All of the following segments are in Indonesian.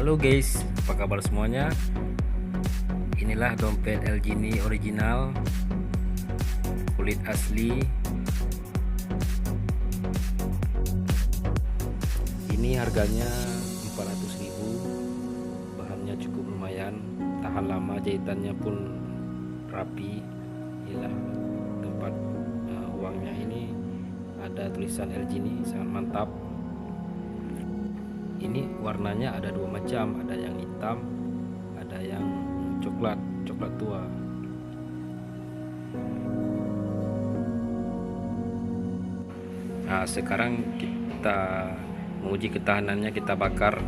Halo guys, apa kabar semuanya? Inilah dompet LG ini original, kulit asli. Ini harganya 400.000. Bahannya cukup lumayan, tahan lama, jahitannya pun rapi. Inilah tempat uangnya. Ini ada tulisan LG ini, sangat mantap. Ini warnanya ada dua macam, ada yang hitam, ada yang coklat tua. Nah, sekarang kita menguji ketahanannya. Kita bakar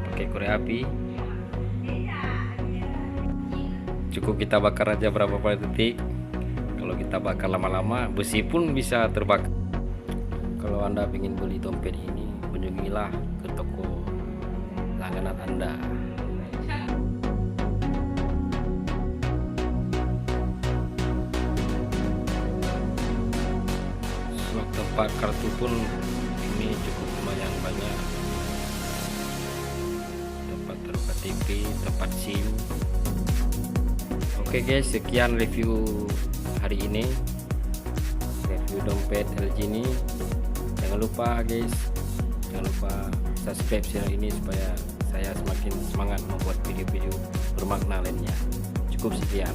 pakai korek api. Cukup kita bakar aja berapa detik. Kalau kita bakar lama-lama, besi pun bisa terbakar. Kalau Anda ingin beli dompet ini, kunjungilah ke toko langganan Anda. Slot tempat kartu pun ini cukup lumayan banyak. Tempat taruh KTP, tempat SIM. Oke guys, sekian review hari ini. Review dompet LG ini. Jangan lupa guys, jangan lupa subscribe channel ini supaya saya semakin semangat membuat video-video bermakna lainnya. Cukup sekian.